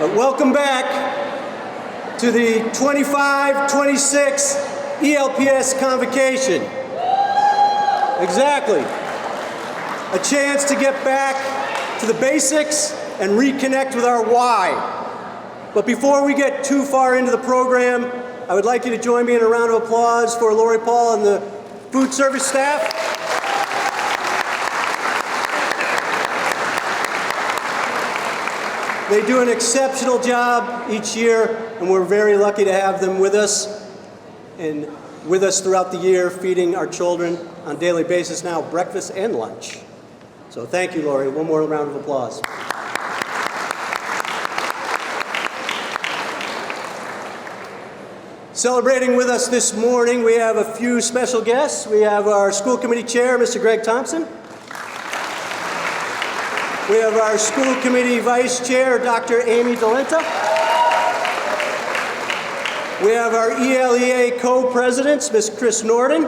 But welcome back to the 25-26 ELPS Convocation. Exactly. A chance to get back to the basics and reconnect with our why. But before we get too far into the program, I would like you to join me in a round of applause for Lori Paul and the food service staff. They do an exceptional job each year, and we're very lucky to have them with us and with us throughout the year, feeding our children on a daily basis now, breakfast and lunch. So thank you, Lori. One more round of applause. Celebrating with us this morning, we have a few special guests. We have our school committee chair, Mr. Greg Thompson. We have our school committee vice chair, Dr. Amy Dolenta. We have our ELEA co-presidents, Ms. Chris Norden.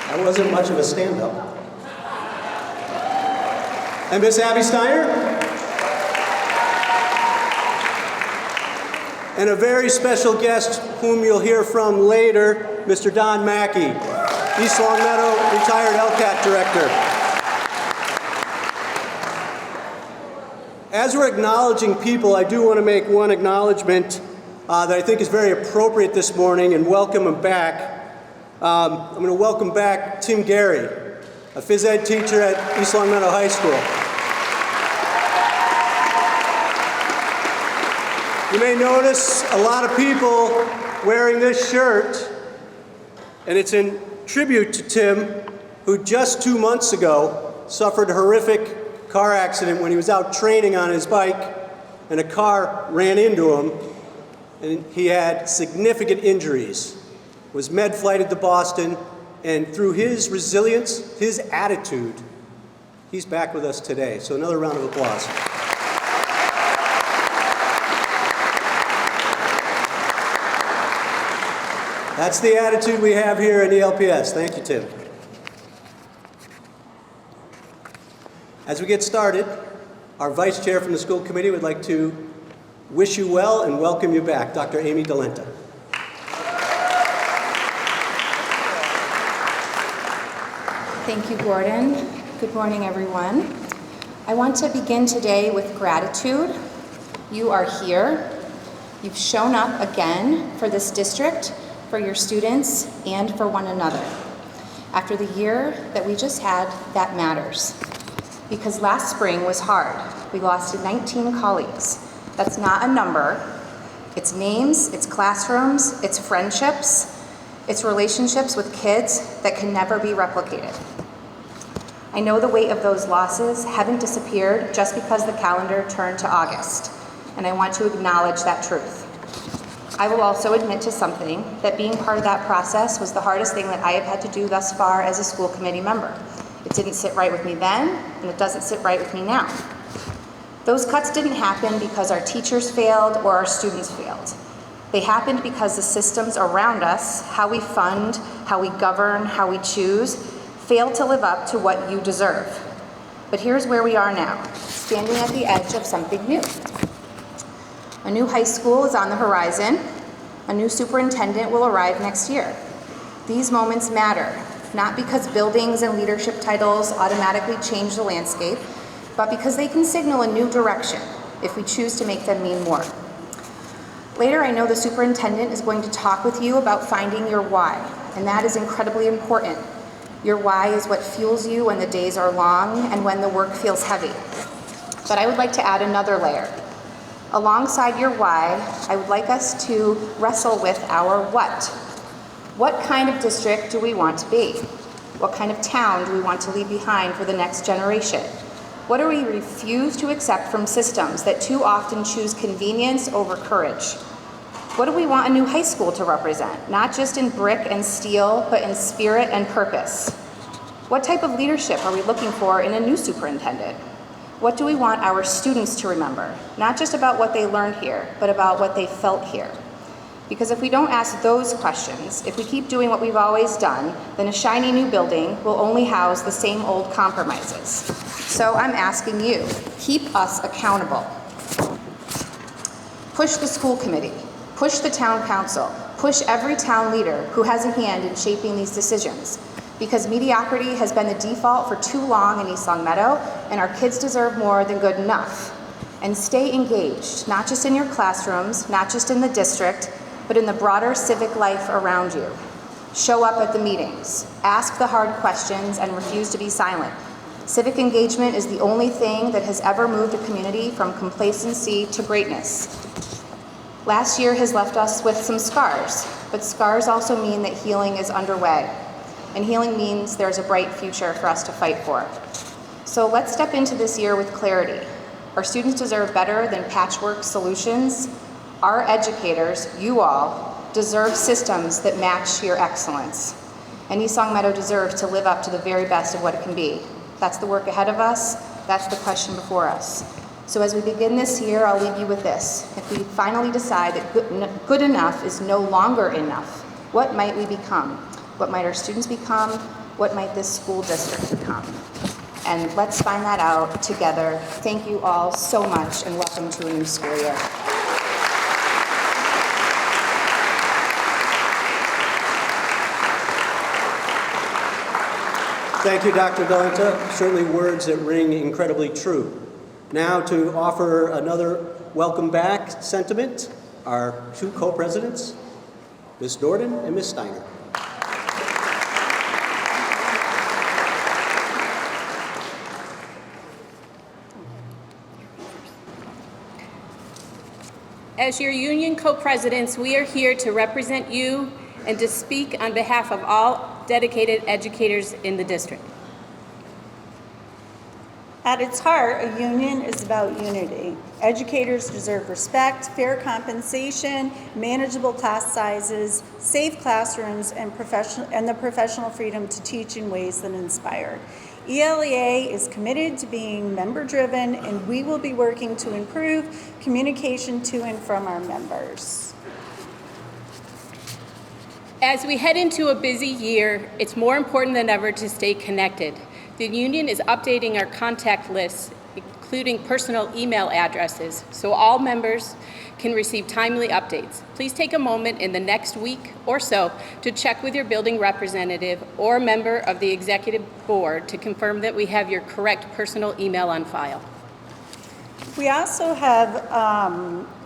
That wasn't much of a stand-up. And Ms. Abby Steiner. And a very special guest whom you'll hear from later, Mr. Don Mackey, East Longmeadow retired LCAT director. As we're acknowledging people, I do want to make one acknowledgement that I think is very appropriate this morning and welcome him back. I'm going to welcome back Tim Gary, a phys ed teacher at East Longmeadow High School. You may notice a lot of people wearing this shirt, and it's in tribute to Tim, who just 2 months ago suffered a horrific car accident when he was out training on his bike, and a car ran into him, and he had significant injuries, was med-flighted to Boston, and through his resilience, his attitude, he's back with us today. So another round of applause. That's the attitude we have here at ELPS. Thank you, Tim. As we get started, our vice chair from the school committee would like to wish you well and welcome you back, Dr. Amy Dolenta. Thank you, Gordon. Good morning, everyone. I want to begin today with gratitude. You are here. You've shown up again for this district, for your students, and for one another. After the year that we just had, that matters. Because last spring was hard. We lost 19 colleagues. That's not a number. It's names, it's classrooms, it's friendships, it's relationships with kids that can never be replicated. I know the weight of those losses haven't disappeared just because the calendar turned to August, and I want to acknowledge that truth. I will also admit to something, that being part of that process was the hardest thing that I have had to do thus far as a school committee member. It didn't sit right with me then, and it doesn't sit right with me now. Those cuts didn't happen because our teachers failed or our students failed. They happened because the systems around us, how we fund, how we govern, how we choose, failed to live up to what you deserve. But here's where we are now, standing at the edge of something new. A new high school is on the horizon. A new superintendent will arrive next year. These moments matter, not because buildings and leadership titles automatically change the landscape, but because they can signal a new direction if we choose to make them mean more. Later, I know the superintendent is going to talk with you about finding your why, and that is incredibly important. Your why is what fuels you when the days are long and when the work feels heavy. But I would like to add another layer. Alongside your why, I would like us to wrestle with our what. What kind of district do we want to be? What kind of town do we want to leave behind for the next generation? What do we refuse to accept from systems that too often choose convenience over courage? What do we want a new high school to represent? Not just in brick and steel, but in spirit and purpose. What type of leadership are we looking for in a new superintendent? What do we want our students to remember? Not just about what they learned here, but about what they felt here. Because if we don't ask those questions, if we keep doing what we've always done, then a shiny new building will only house the same old compromises. So I'm asking you, keep us accountable. Push the school committee, push the town council, push every town leader who has a hand in shaping these decisions, because mediocrity has been the default for too long in East Longmeadow, and our kids deserve more than good enough. And stay engaged, not just in your classrooms, not just in the district, but in the broader civic life around you. Show up at the meetings, ask the hard questions, and refuse to be silent. Civic engagement is the only thing that has ever moved a community from complacency to greatness. Last year has left us with some scars, but scars also mean that healing is underway. And healing means there's a bright future for us to fight for. So let's step into this year with clarity. Our students deserve better than patchwork solutions. Our educators, you all, deserve systems that match your excellence. And East Longmeadow deserves to live up to the very best of what it can be. That's the work ahead of us. That's the question before us. So as we begin this year, I'll leave you with this. If we finally decide that good enough is no longer enough, what might we become? What might our students become? What might this school district become? And let's find that out together. Thank you all so much, and welcome to a new school year. Thank you, Dr. Galenta. Certainly words that ring incredibly true. Now to offer another welcome back sentiment, our two co-presidents, Ms. Norden and Ms. Steiner. As your union co-presidents, we are here to represent you and to speak on behalf of all dedicated educators in the district. At its heart, a union is about unity. Educators deserve respect, fair compensation, manageable class sizes, safe classrooms, and the professional freedom to teach in ways that inspire. ELEA is committed to being member-driven, and we will be working to improve communication to and from our members. As we head into a busy year, it's more important than ever to stay connected. The union is updating our contact lists, including personal email addresses, so all members can receive timely updates. Please take a moment in the next week or so to check with your building representative or member of the executive board to confirm that we have your correct personal email on file. We also have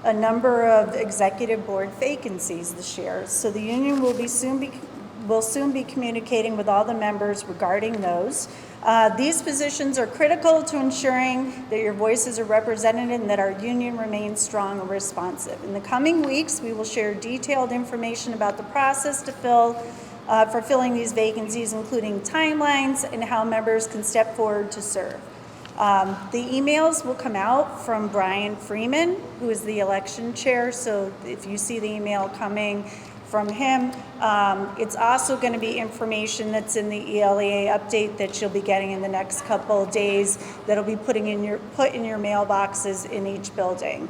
a number of executive board vacancies this year, so the union will soon be communicating with all the members regarding those. These positions are critical to ensuring that your voices are represented and that our union remains strong and responsive. In the coming weeks, we will share detailed information about the process to for filling these vacancies, including timelines and how members can step forward to serve. The emails will come out from Brian Freeman, who is the election chair, so if you see the email coming from him, it's also going to be information that's in the ELEA update that you'll be getting in the next couple of days that'll be put in your mailboxes in each building.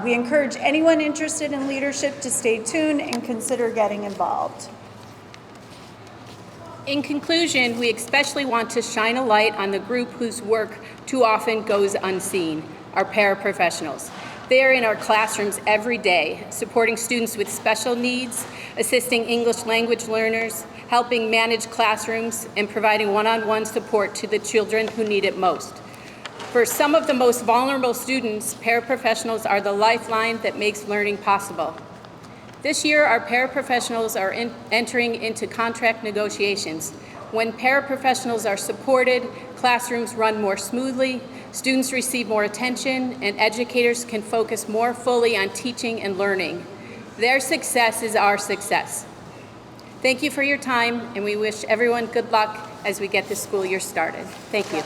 We encourage anyone interested in leadership to stay tuned and consider getting involved. In conclusion, we especially want to shine a light on the group whose work too often goes unseen, our paraprofessionals. They are in our classrooms every day, supporting students with special needs, assisting English language learners, helping manage classrooms, and providing one-on-one support to the children who need it most. For some of the most vulnerable students, paraprofessionals are the lifeline that makes learning possible. This year, our paraprofessionals are entering into contract negotiations. When paraprofessionals are supported, classrooms run more smoothly, students receive more attention, and educators can focus more fully on teaching and learning. Their success is our success. Thank you for your time, and we wish everyone good luck as we get this school year started. Thank you.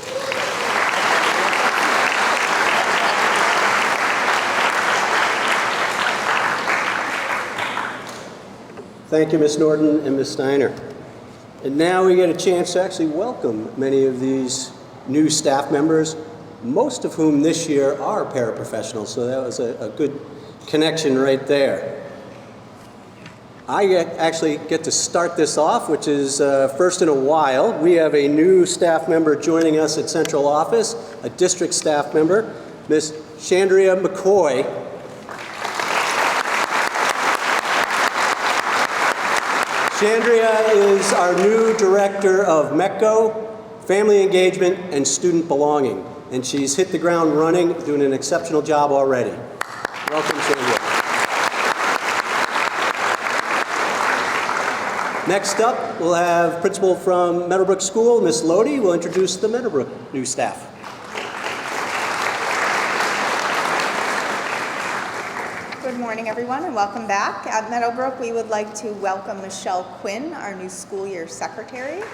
Thank you, Ms. Norden and Ms. Steiner. And now we get a chance to actually welcome many of these new staff members, most of whom this year are paraprofessionals, so that was a good connection right there. I actually get to start this off, which is first in a while. We have a new staff member joining us at central office, a district staff member, Miss Chandria McCoy. Chandria is our new director of MECO, Family Engagement, and Student Belonging. And she's hit the ground running, doing an exceptional job already. Welcome, Chandria. Next up, we'll have principal from Meadowbrook School, Miss Lodi, will introduce the Meadowbrook new staff. Good morning, everyone, and welcome back. At Meadowbrook, we would like to welcome Michelle Quinn, our new school year secretary.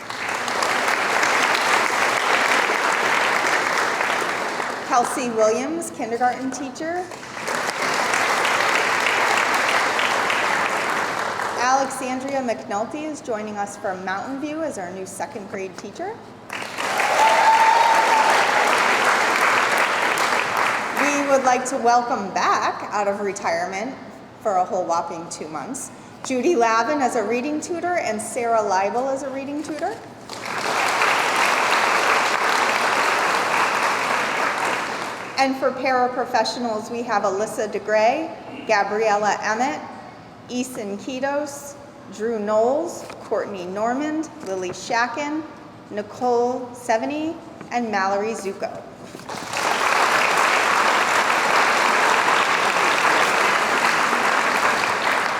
Kelsey Williams, kindergarten teacher. Alexandria McNulty is joining us from Mountain View as our new second grade teacher. We would like to welcome back out of retirement for a whole whopping 2 months, Judy Lavin as a reading tutor and Sarah Leibel as a reading tutor. And for paraprofessionals, we have Alyssa DeGray, Gabriella Emmett, Eason Kidos, Drew Knowles, Courtney Normand, Lily Shacken, Nicole Seveny, and Mallory Zuko.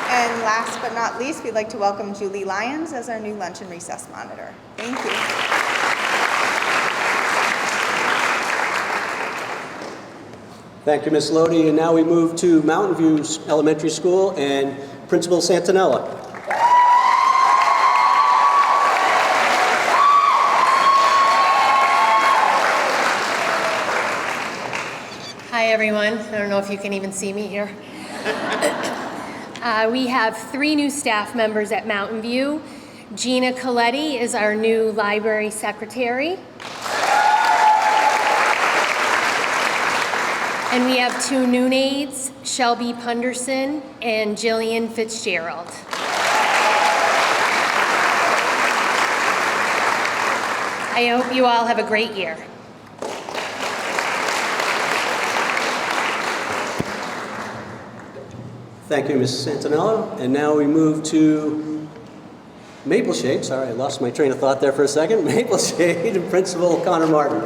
And last but not least, we'd like to welcome Julie Lyons as our new lunch and recess monitor. Thank you. Thank you, Ms. Lodi. And now we move to Mountain View Elementary School and Principal Santinella. Hi, everyone. I don't know if you can even see me here. We have 3 new staff members at Mountain View. Gina Coletti is our new library secretary. And we have 2 new aides, Shelby Punderson and Jillian Fitzgerald. I hope you all have a great year. Thank you, Ms. Santinella. And now we move to Maple Shade. Sorry, I lost my train of thought there for a second. Maple Shade and Principal Connor Martin.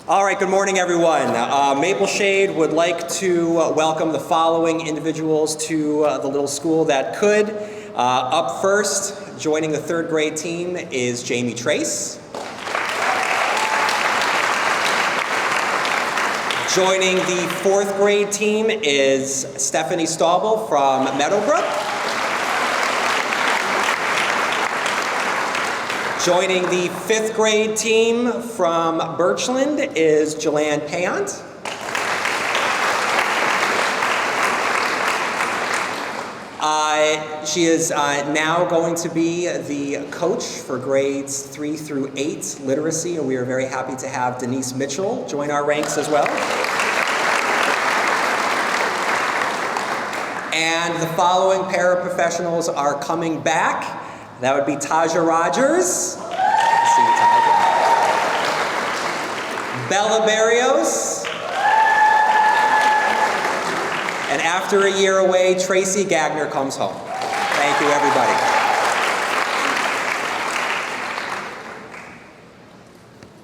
All right, good morning, everyone. Maple Shade would like to welcome the following individuals to the little school that could. Up first, joining the 3rd grade team is Jamie Trace. Joining the 4th grade team is Stephanie Staubel from Meadowbrook. Joining the 5th grade team from Birchland is Jelan Payant. She is now going to be the coach for grades 3 through 8 literacy, and we are very happy to have Denise Mitchell join our ranks as well. And the following paraprofessionals are coming back. That would be Taja Rogers. See you, Taja. Bella Barrios. And after a year away, Tracy Gagner comes home. Thank you, everybody.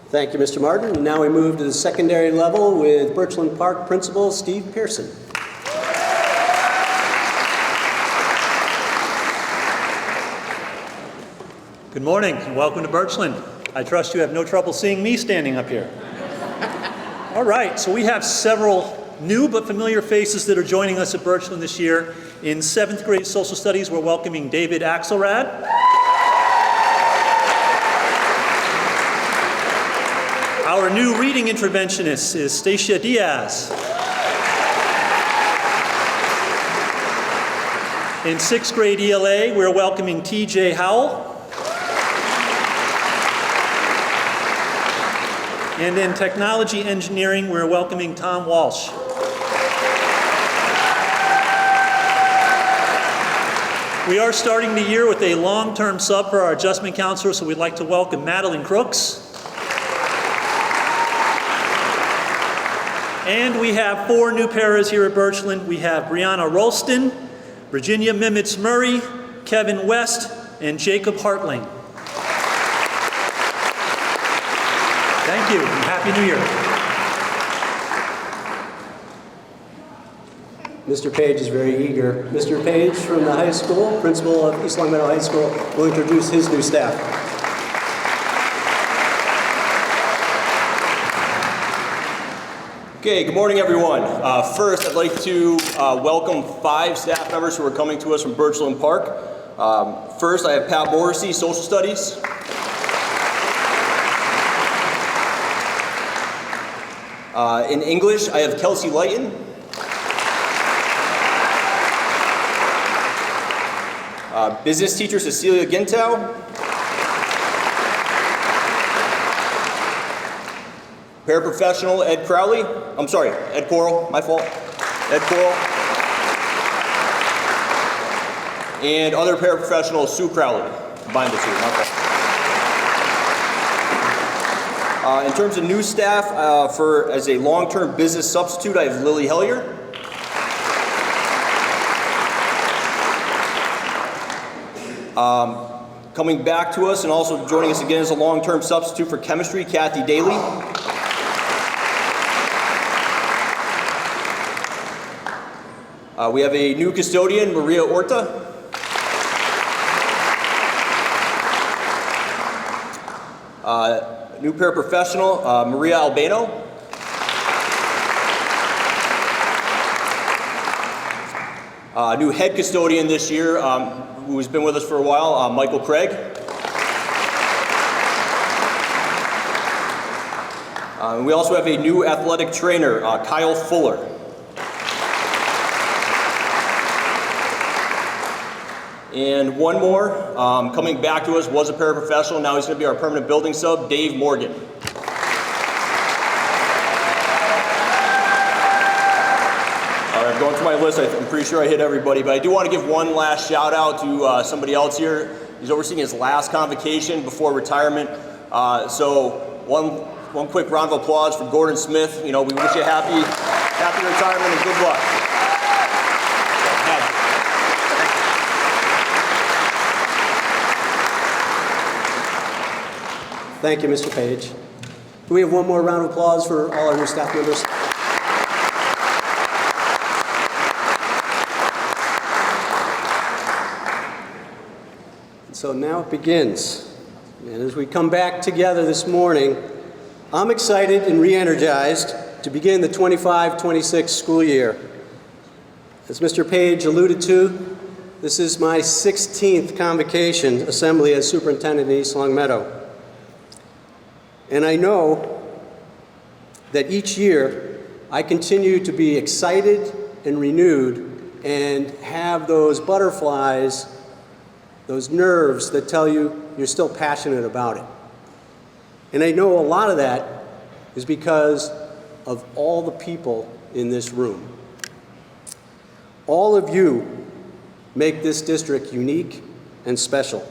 Thank you, Mr. Martin. And now we move to the secondary level with Birchland Park Principal Steve Pearson. Good morning and welcome to Birchland. I trust you have no trouble seeing me standing up here. All right, so we have several new but familiar faces that are joining us at Birchland this year. In 7th grade social studies, we're welcoming David Axelrad. Our new reading interventionist is Stacia Diaz. In 6th grade ELA, we're welcoming TJ Howell. And in technology engineering, we're welcoming Tom Walsh. We are starting the year with a long-term sub for our adjustment counselor, so we'd like to welcome Madeline Crooks. And we have 4 new paras here at Birchland. We have Brianna Rolston, Virginia Mimitz Murray, Kevin West, and Jacob Hartling. Thank you, and Happy New Year. Mr. Page is very eager. Mr. Page from the high school, principal of East Longmeadow High School, will introduce his new staff. Okay, good morning, everyone. First, I'd like to welcome 5 staff members who are coming to us from Birchland Park. First, I have Pat Morrissey, Social Studies. In English, I have Kelsey Lighton. Business teacher Cecilia Gintow. Paraprofessional Ed Crowley. I'm sorry, Ed Coral, my fault. Ed Coral. And other paraprofessional Sue Crowley. Combined the two, my fault. In terms of new staff, as a long-term business substitute, I have Lily Hellier. Coming back to us and also joining us again as a long-term substitute for chemistry, Kathy Daly. We have a new custodian, Maria Orta. New paraprofessional, Maria Albano. New head custodian this year, who has been with us for a while, Michael Craig. We also have a new athletic trainer, Kyle Fuller. And one more, coming back to us, was a paraprofessional. Now he's going to be our permanent building sub, Dave Morgan. All right, going through my list, I'm pretty sure I hit everybody, but I do want to give one last shout out to somebody else here. He's overseeing his last convocation before retirement. So one quick round of applause for Gordon Smith. You know, we wish you happy retirement and good luck. Thank you, Mr. Page. Do we have one more round of applause for all our new staff members? So now it begins. And as we come back together this morning, I'm excited and re-energized to begin the 25-26 school year. As Mr. Page alluded to, this is my 16th convocation assembly as superintendent in East Longmeadow. And I know that each year I continue to be excited and renewed and have those butterflies, those nerves that tell you you're still passionate about it. And I know a lot of that is because of all the people in this room. All of you make this district unique and special.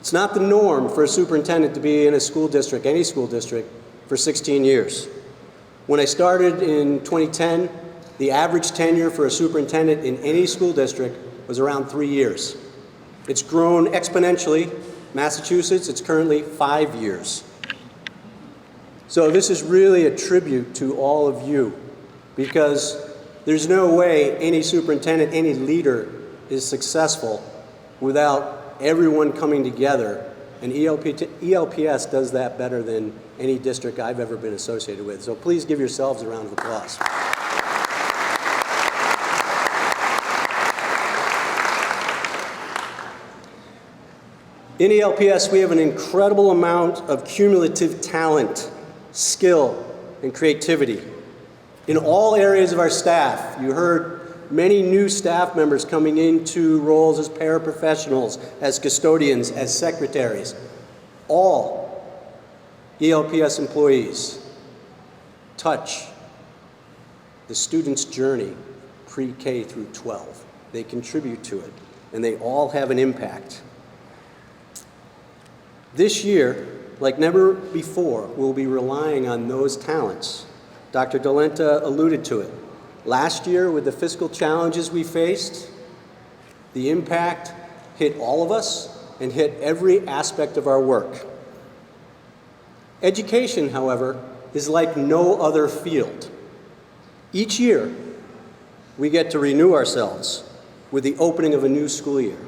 It's not the norm for a superintendent to be in a school district, any school district, for 16 years. When I started in 2010, the average tenure for a superintendent in any school district was around 3 years. It's grown exponentially. Massachusetts, it's currently 5 years. So this is really a tribute to all of you, because there's no way any superintendent, any leader is successful without everyone coming together, and ELPS does that better than any district I've ever been associated with. So please give yourselves a round of applause. In ELPS, we have an incredible amount of cumulative talent, skill, and creativity. In all areas of our staff, you heard many new staff members coming into roles as paraprofessionals, as custodians, as secretaries. All ELPS employees touch the student's journey pre-K through 12. They contribute to it, and they all have an impact. This year, like never before, we'll be relying on those talents. Dr. Dolenta alluded to it. Last year, with the fiscal challenges we faced, the impact hit all of us and hit every aspect of our work. Education, however, is like no other field. Each year, we get to renew ourselves with the opening of a new school year.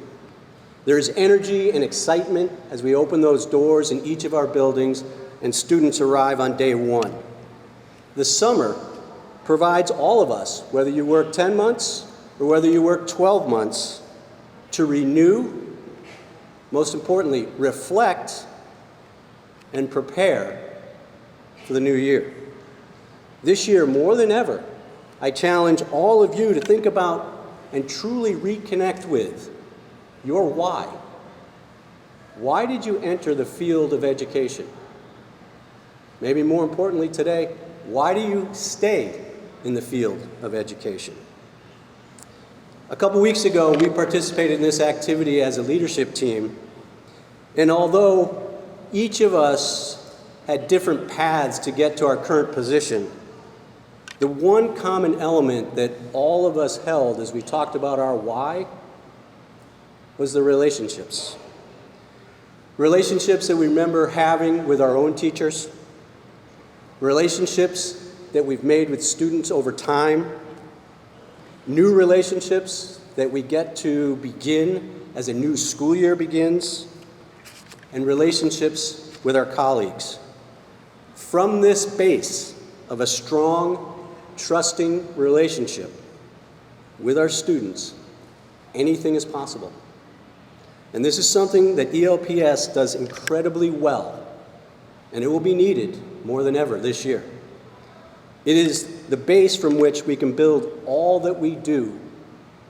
There is energy and excitement as we open those doors in each of our buildings and students arrive on day one. The summer provides all of us, whether you work 10 months or whether you work 12 months, to renew, most importantly, reflect and prepare for the new year. This year, more than ever, I challenge all of you to think about and truly reconnect with your why. Why did you enter the field of education? Maybe more importantly today, why do you stay in the field of education? A couple weeks ago, we participated in this activity as a leadership team, and although each of us had different paths to get to our current position, the one common element that all of us held as we talked about our why was the relationships. Relationships that we remember having with our own teachers, relationships that we've made with students over time, new relationships that we get to begin as a new school year begins, and relationships with our colleagues. From this base of a strong, trusting relationship with our students, anything is possible. And this is something that ELPS does incredibly well, and it will be needed more than ever this year. It is the base from which we can build all that we do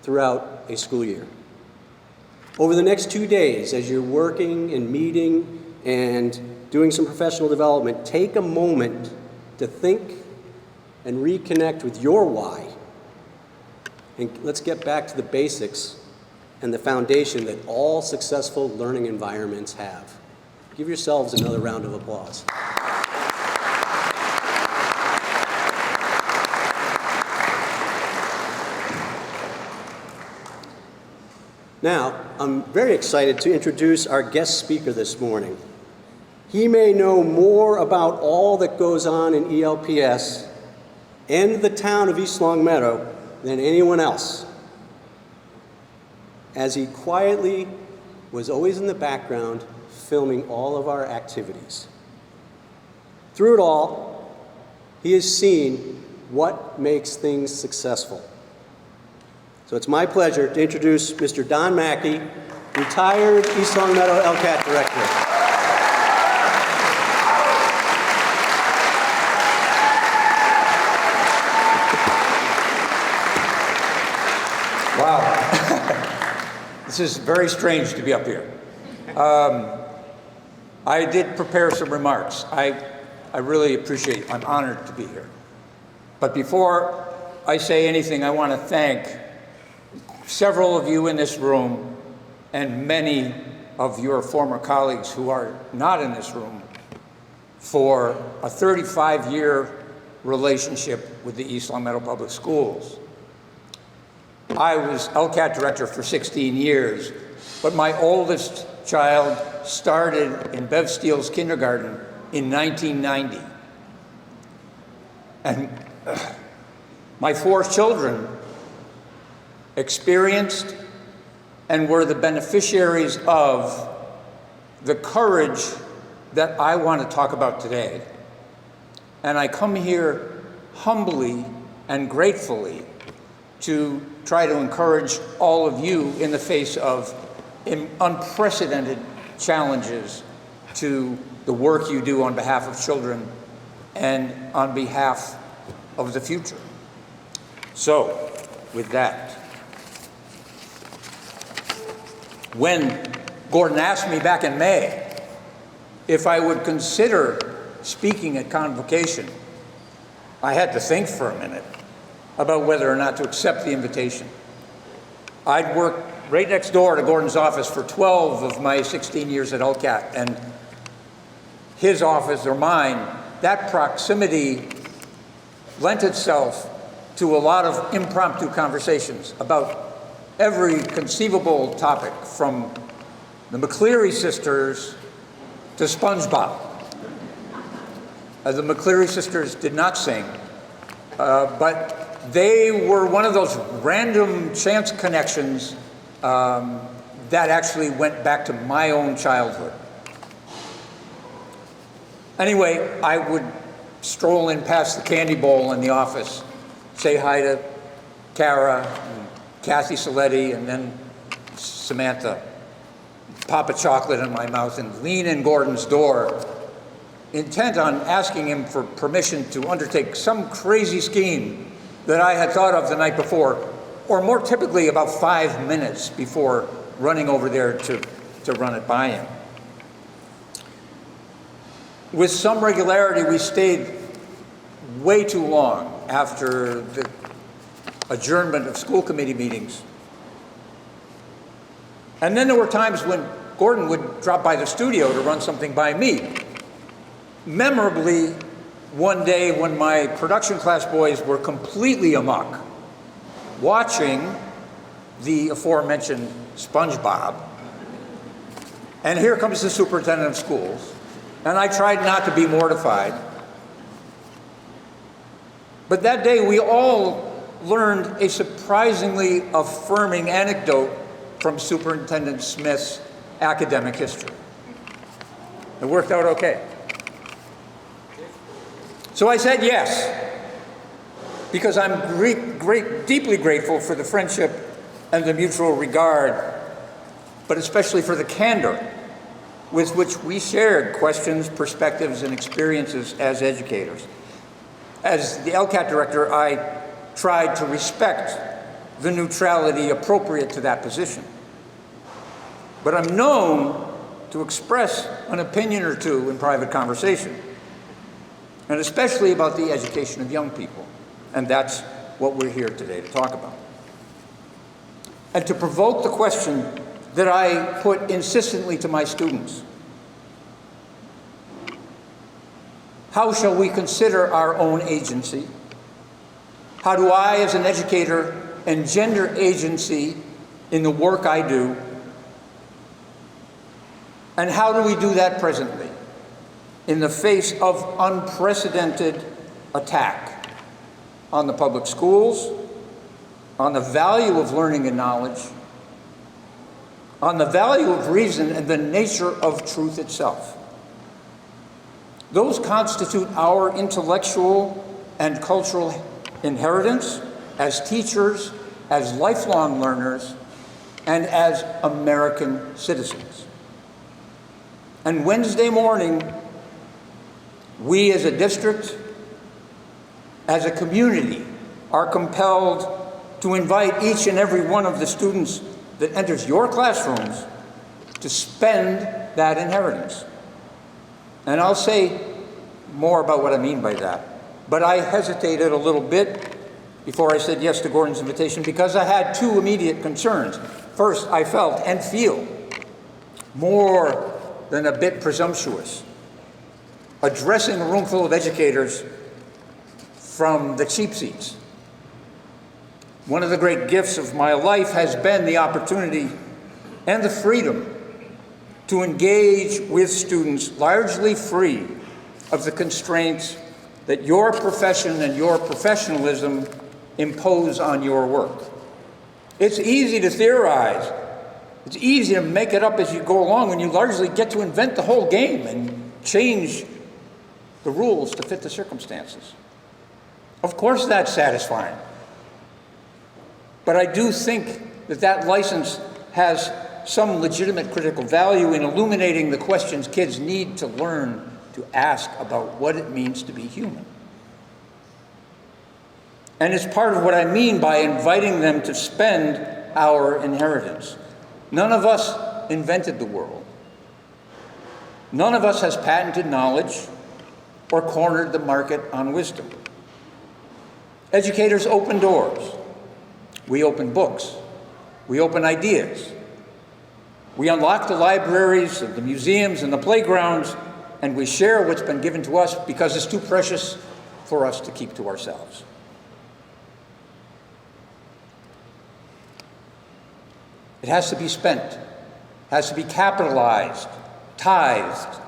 throughout a school year. Over the next 2 days, as you're working and meeting and doing some professional development, take a moment to think and reconnect with your why. And let's get back to the basics and the foundation that all successful learning environments have. Give yourselves another round of applause. Now, I'm very excited to introduce our guest speaker this morning. He may know more about all that goes on in ELPS and the town of East Longmeadow than anyone else, as he quietly was always in the background filming all of our activities. Through it all, he has seen what makes things successful. So it's my pleasure to introduce Mr. Don Mackey, retired East Longmeadow LCAT director. Wow. This is very strange to be up here. I did prepare some remarks. I really appreciate it. I'm honored to be here. But before I say anything, I want to thank several of you in this room and many of your former colleagues who are not in this room for a 35-year relationship with the East Longmeadow Public Schools. I was LCAT director for 16 years, but my oldest child started in Bev Steele's kindergarten in 1990. And my 4 children experienced and were the beneficiaries of the courage that I want to talk about today. And I come here humbly and gratefully to try to encourage all of you in the face of unprecedented challenges to the work you do on behalf of children and on behalf of the future. So, with that, when Gordon asked me back in May if I would consider speaking at Convocation, I had to think for a minute about whether or not to accept the invitation. I'd worked right next door to Gordon's office for 12 of my 16 years at LCAT, and his office or mine, that proximity lent itself to a lot of impromptu conversations about every conceivable topic, from the McCleary sisters to SpongeBob. The McCleary sisters did not sing, but they were one of those random chance connections that actually went back to my own childhood. Anyway, I would stroll in past the candy bowl in the office, say hi to Kara, and Kathy Saletti, and then Samantha, pop a chocolate in my mouth and lean in Gordon's door, intent on asking him for permission to undertake some crazy scheme that I had thought of the night before, or more typically about 5 minutes before running over there to run it by him. With some regularity, we stayed way too long after the adjournment of school committee meetings. And then there were times when Gordon would drop by the studio to run something by me. Memorably, one day when my production class boys were completely amok, watching the aforementioned SpongeBob, and here comes the superintendent of schools, and I tried not to be mortified. But that day we all learned a surprisingly affirming anecdote from Superintendent Smith's academic history. It worked out okay. So I said yes, because I'm deeply grateful for the friendship and the mutual regard, but especially for the candor with which we shared questions, perspectives, and experiences as educators. As the LCAT director, I tried to respect the neutrality appropriate to that position. But I'm known to express an opinion or two in private conversation, and especially about the education of young people. And that's what we're here today to talk about. And to provoke the question that I put insistently to my students: how shall we consider our own agency? How do I, as an educator, engender agency in the work I do? And how do we do that presently, in the face of unprecedented attack on the public schools, on the value of learning and knowledge, on the value of reason and the nature of truth itself? Those constitute our intellectual and cultural inheritance as teachers, as lifelong learners, and as American citizens. And Wednesday morning, we as a district, as a community, are compelled to invite each and every one of the students that enters your classrooms to spend that inheritance. And I'll say more about what I mean by that. But I hesitated a little bit before I said yes to Gordon's invitation because I had two immediate concerns. First, I felt and feel more than a bit presumptuous addressing a room full of educators from the cheap seats. One of the great gifts of my life has been the opportunity and the freedom to engage with students largely free of the constraints that your profession and your professionalism impose on your work. It's easy to theorize. It's easy to make it up as you go along when you largely get to invent the whole game and change the rules to fit the circumstances. Of course that's satisfying. But I do think that that license has some legitimate critical value in illuminating the questions kids need to learn to ask about what it means to be human. And it's part of what I mean by inviting them to spend our inheritance. None of us invented the world. None of us has patented knowledge. or cornered the market on wisdom. Educators open doors. We open books. We open ideas. We unlock the libraries and the museums and the playgrounds, and we share what's been given to us because it's too precious for us to keep to ourselves. It has to be spent, has to be capitalized, tithed,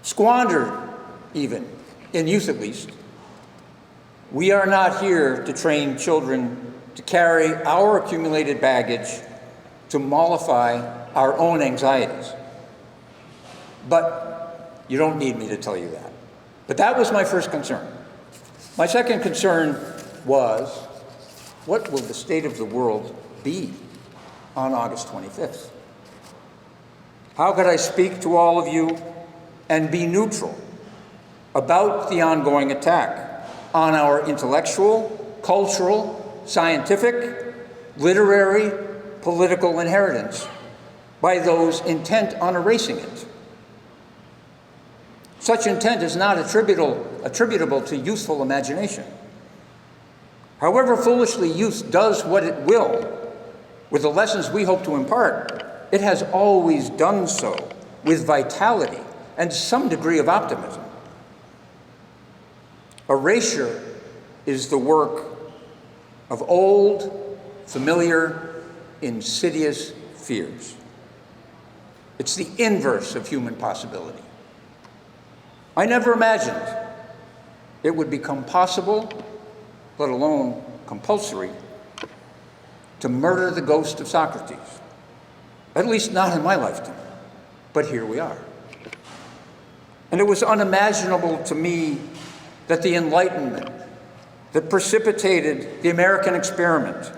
squandered even, in youth at least. We are not here to train children to carry our accumulated baggage to mollify our own anxieties. But you don't need me to tell you that. But that was my first concern. My second concern was, what will the state of the world be on August 25th? How could I speak to all of you and be neutral about the ongoing attack on our intellectual, cultural, scientific, literary, political inheritance by those intent on erasing it? Such intent is not attributable to youthful imagination. However foolishly youth does what it will with the lessons we hope to impart, it has always done so with vitality and some degree of optimism. Erasure is the work of old, familiar, insidious fears. It's the inverse of human possibility. I never imagined it would become possible, let alone compulsory, to murder the ghost of Socrates. At least not in my lifetime. But here we are. And it was unimaginable to me that the Enlightenment that precipitated the American experiment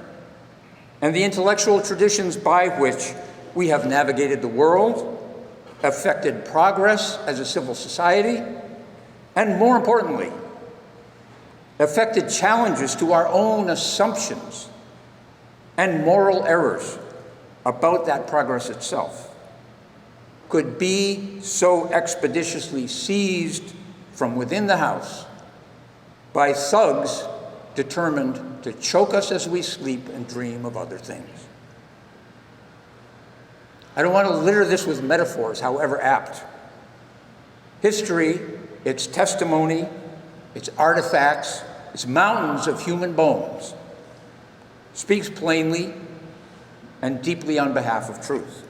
and the intellectual traditions by which we have navigated the world, affected progress as a civil society, and more importantly, affected challenges to our own assumptions and moral errors about that progress itself, could be so expeditiously seized from within the House by thugs determined to choke us as we sleep and dream of other things. I don't want to litter this with metaphors, however apt. History, its testimony, its artifacts, its mountains of human bones, speaks plainly and deeply on behalf of truth.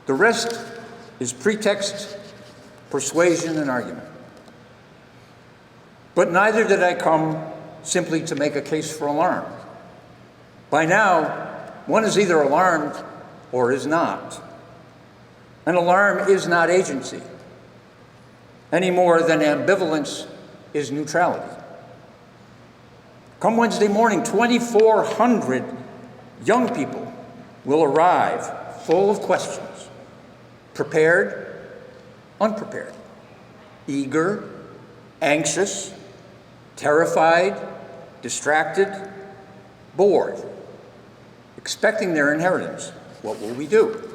The rest is pretext, persuasion, and argument. But neither did I come simply to make a case for alarm. By now, one is either alarmed or is not. An alarm is not agency, any more than ambivalence is neutrality. Come Wednesday morning, 2,400 young people will arrive full of questions, prepared, unprepared, eager, anxious, terrified, distracted, bored, expecting their inheritance. What will we do?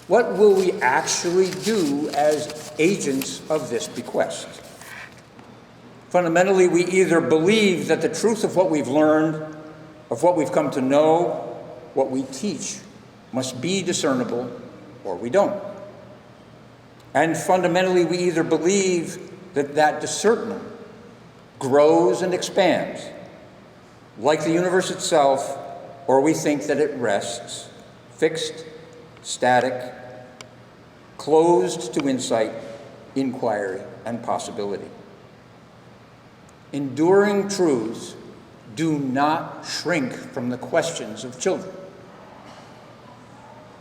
What will we actually do as agents of this bequest? Fundamentally, we either believe that the truth of what we've learned, of what we've come to know, what we teach, must be discernible, or we don't. And fundamentally, we either believe that that discernment grows and expands, like the universe itself, or we think that it rests, fixed, static, closed to insight, inquiry, and possibility. Enduring truths do not shrink from the questions of children.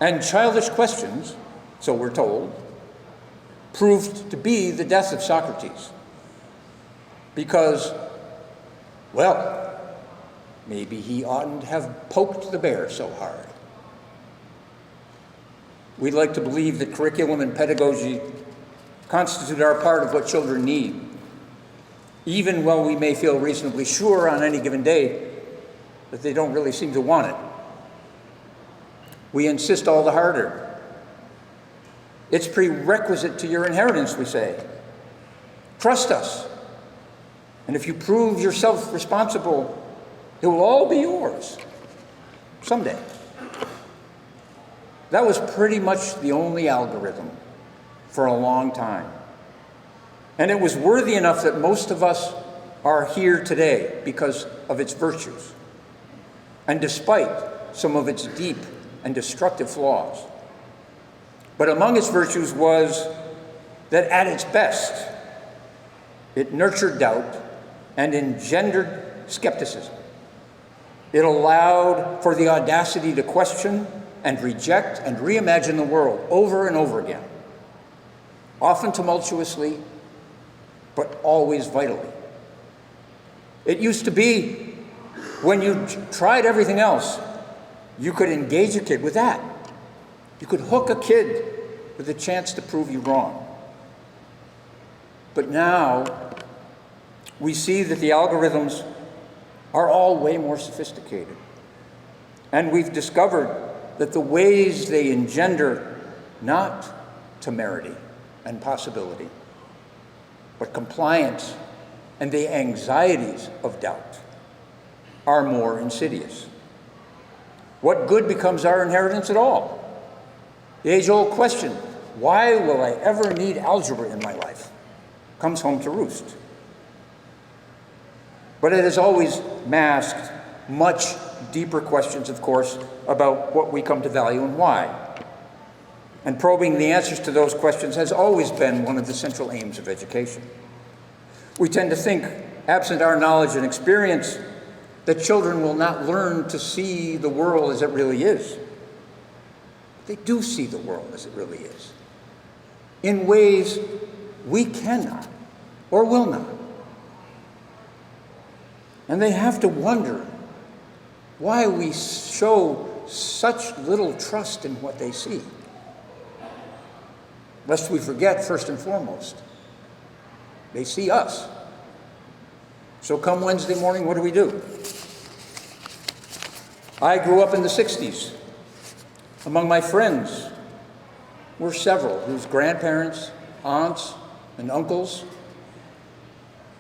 And childish questions, so we're told, proved to be the death of Socrates. Because, well, maybe he oughtn't to have poked the bear so hard. We'd like to believe that curriculum and pedagogy constitute our part of what children need, even while we may feel reasonably sure on any given day that they don't really seem to want it. We insist all the harder. It's prerequisite to your inheritance, we say. Trust us. And if you prove yourself responsible, it will all be yours someday. That was pretty much the only algorithm for a long time. And it was worthy enough that most of us are here today because of its virtues, and despite some of its deep and destructive flaws. But among its virtues was that at its best, it nurtured doubt and engendered skepticism. It allowed for the audacity to question and reject and reimagine the world over and over again, often tumultuously, but always vitally. It used to be when you tried everything else, you could engage a kid with that. You could hook a kid with a chance to prove you wrong. But now, we see that the algorithms are all way more sophisticated. And we've discovered that the ways they engender not temerity and possibility, but compliance and the anxieties of doubt are more insidious. What good becomes our inheritance at all? The age-old question, why will I ever need algebra in my life, comes home to roost. But it has always masked much deeper questions, of course, about what we come to value and why. And probing the answers to those questions has always been one of the central aims of education. We tend to think, absent our knowledge and experience, that children will not learn to see the world as it really is. They do see the world as it really is, in ways we cannot or will not. And they have to wonder why we show such little trust in what they see. Lest we forget, first and foremost, they see us. So come Wednesday morning, what do? I grew up in the 60s. Among my friends were several whose grandparents, aunts, and uncles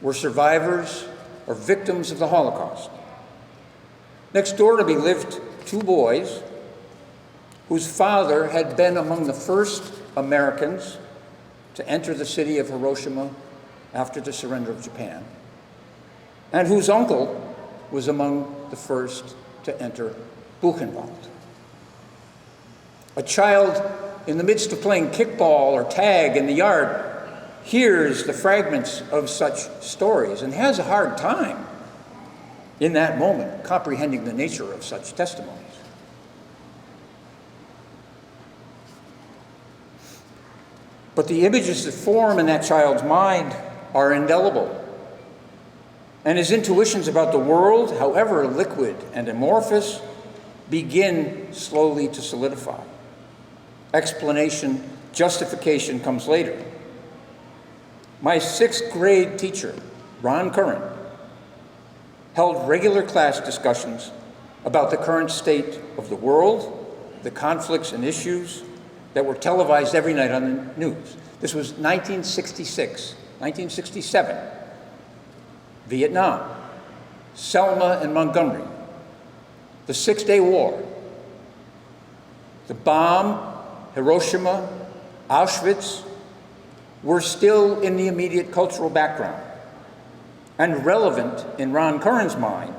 were survivors or victims of the Holocaust. Next door to me lived two boys whose father had been among the first Americans to enter the city of Hiroshima after the surrender of Japan, and whose uncle was among the first to enter Buchenwald. A child in the midst of playing kickball or tag in the yard hears the fragments of such stories and has a hard time in that moment comprehending the nature of such testimonies. But the images that form in that child's mind are indelible. And his intuitions about the world, however liquid and amorphous, begin slowly to solidify. Explanation, justification comes later. My 6th grade teacher, Ron Curran, held regular class discussions about the current state of the world, the conflicts and issues that were televised every night on the news. This was 1966, 1967. Vietnam, Selma and Montgomery, the Six-Day War, the bomb, Hiroshima, Auschwitz, were still in the immediate cultural background and relevant in Ron Curran's mind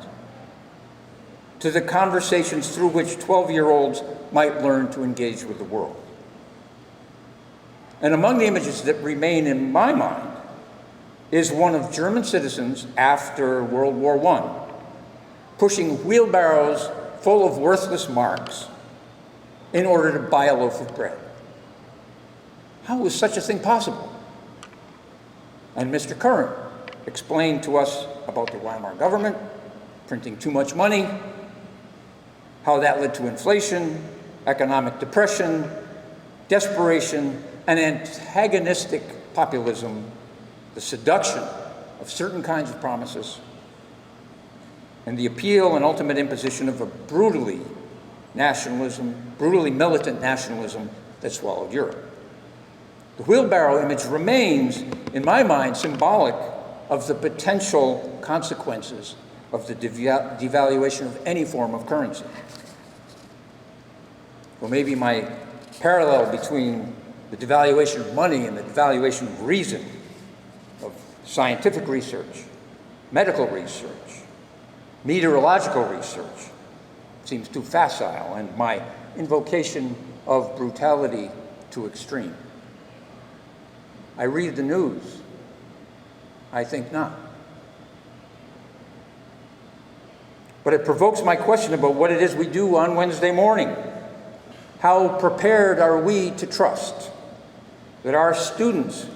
to the conversations through which 12-year-olds might learn to engage with the world. And among the images that remain in my mind is one of German citizens after World War I, pushing wheelbarrows full of worthless marks in order to buy a loaf of bread. How was such a thing possible? And Mr. Curran explained to us about the Weimar government printing too much money, how that led to inflation, economic depression, desperation, and antagonistic populism, the seduction of certain kinds of promises, and the appeal and ultimate imposition of a brutally militant nationalism that swallowed Europe. The wheelbarrow image remains, in my mind, symbolic of the potential consequences of the devaluation of any form of currency. Well, maybe my parallel between the devaluation of money and the devaluation of reason, of scientific research, medical research, meteorological research, seems too facile, and my invocation of brutality too extreme. I read the news. I think not. But it provokes my question about what it is we do on Wednesday morning. How prepared are we to trust that our students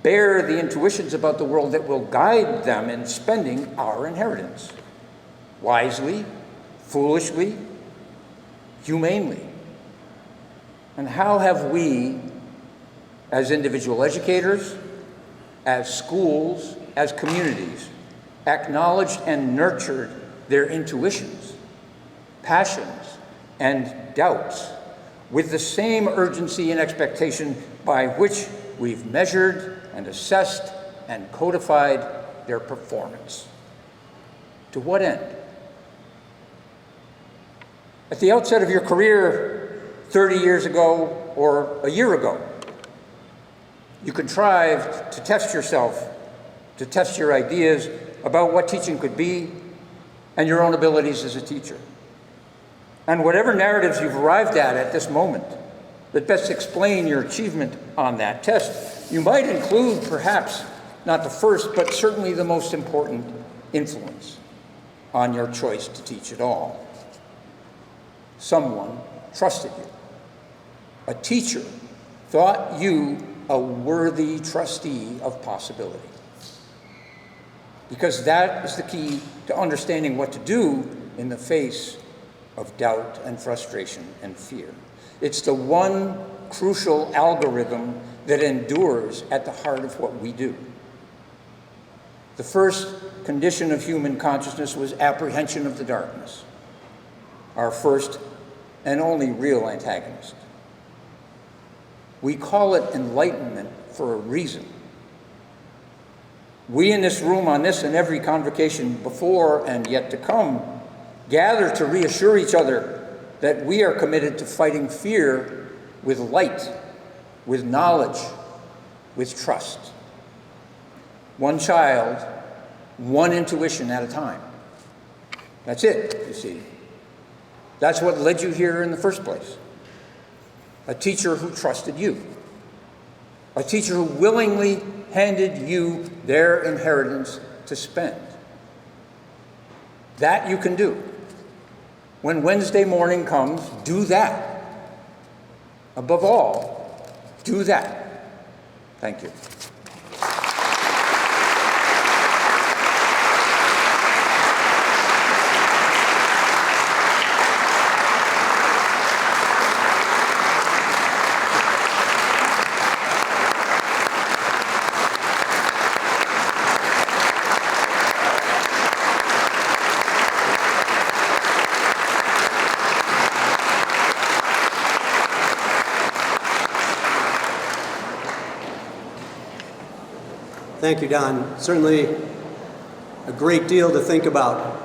bear the intuitions about the world that will guide them in spending our inheritance? Wisely, foolishly, humanely. And how have we, as individual educators, as schools, as communities, acknowledged and nurtured their intuitions, passions, and doubts with the same urgency and expectation by which we've measured and assessed and codified their performance? To what end? At the outset of your career 30 years ago or a year ago, you contrived to test yourself, to test your ideas about what teaching could be and your own abilities as a teacher. And whatever narratives you've arrived at this moment that best explain your achievement on that test, you might include perhaps not the first, but certainly the most important influence on your choice to teach at all. Someone trusted you. A teacher thought you a worthy trustee of possibility. Because that is the key to understanding what to do in the face of doubt and frustration and fear. It's the one crucial algorithm that endures at the heart of what we do. The first condition of human consciousness was apprehension of the darkness, our first and only real antagonist. We call it enlightenment for a reason. We in this room, on this and every convocation before and yet to come, gather to reassure each other that we are committed to fighting fear with light, with knowledge, with trust. One child, one intuition at a time. That's it, you see. That's what led you here in the first place. A teacher who trusted you. A teacher who willingly handed you their inheritance to spend. That you can do. When Wednesday morning comes, do that. Above all, do that. Thank you. Thank you, Don. Certainly a great deal to think about.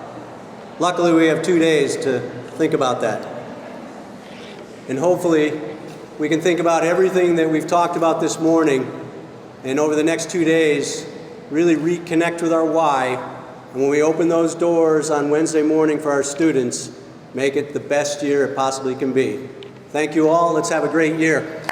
Luckily, we have 2 days to think about that. And hopefully, we can think about everything that we've talked about this morning, and over the next 2 days, really reconnect with our why. And when we open those doors on Wednesday morning for our students, make it the best year it possibly can be. Thank you all. Let's have a great year.